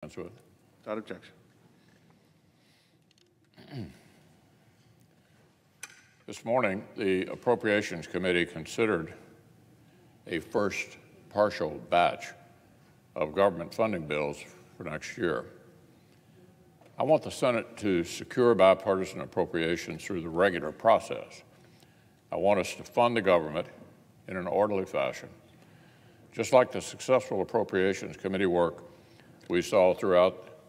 With. Without objection. This morning, the Appropriations Committee considered a first partial batch of government funding bills for next year. I want the Senate to secure bipartisan appropriations through the regular process. I want us to fund the government in an orderly fashion, just like the successful Appropriations Committee work we saw throughout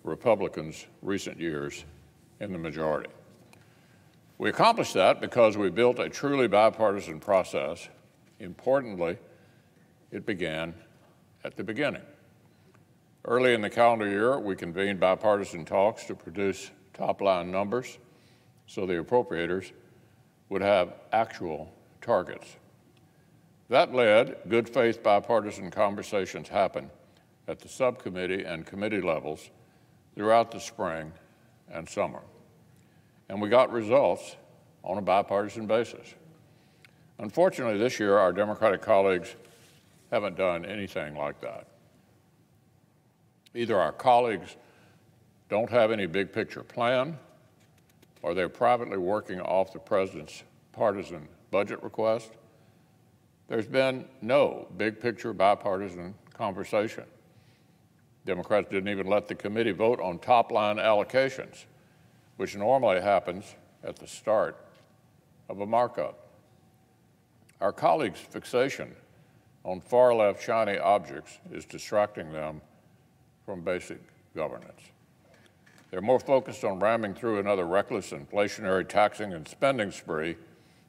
Republicans' recent years in the majority. We accomplished that because we built a truly bipartisan process. Importantly, it began at the beginning. Early in the calendar year, we convened bipartisan talks to produce top-line numbers so the appropriators would have actual targets. That led good faith bipartisan conversations happen at the subcommittee and committee levels throughout the spring and summer. And we got results on a bipartisan basis. Unfortunately, this year, our Democratic colleagues haven't done anything like that. Either our colleagues don't have any big picture plan, or they're privately working off the president's partisan budget request. There's been no big picture bipartisan conversation. Democrats didn't even let the committee vote on top-line allocations, which normally happens at the start of a markup. Our colleagues' fixation on far-left shiny objects is distracting them from basic governance. They're more focused on ramming through another reckless inflationary taxing and spending spree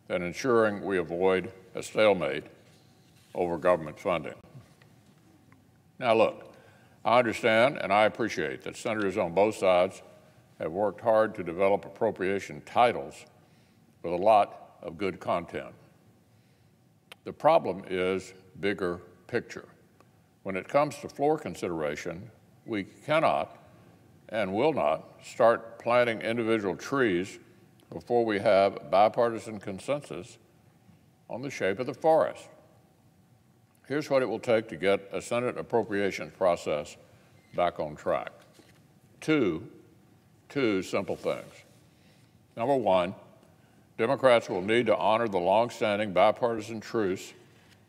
than ensuring we avoid a stalemate over government funding. Now look, I understand and I appreciate that senators on both sides have worked hard to develop appropriation titles with a lot of good content. The problem is bigger picture. When it comes to floor consideration, we cannot and will not start planting individual trees before we have bipartisan consensus on the shape of the forest. Here's what it will take to get a Senate appropriations process back on track. Two simple things. Number one, Democrats will need to honor the longstanding bipartisan truce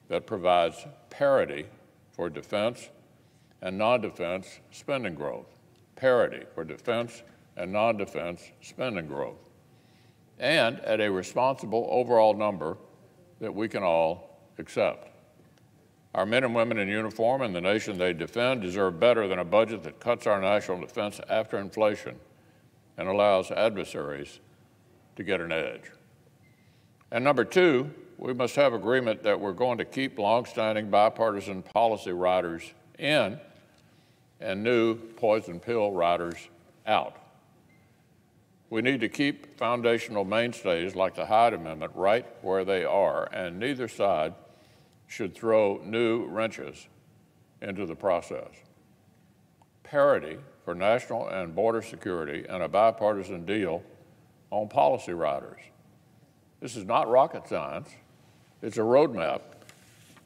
that provides parity for defense and non-defense spending growth. Parity for defense and non-defense spending growth. And at a responsible overall number that we can all accept. Our men and women in uniform and the nation they defend deserve better than a budget that cuts our national defense after inflation and allows adversaries to get an edge. And number two, we must have agreement that we're going to keep longstanding bipartisan policy riders in and new poison pill riders out. We need to keep foundational mainstays like the Hyde Amendment right where they are, and neither side should throw new wrenches into the process. Parity for national and border security and a bipartisan deal on policy riders. This is not rocket science. It's a roadmap.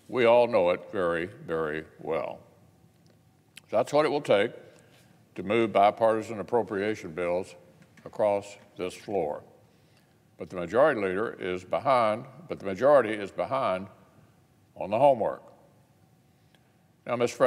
We all know it very, very well. That's what it will take to move bipartisan appropriation bills across this floor. But the majority is behind on the homework. Now, Mr. President,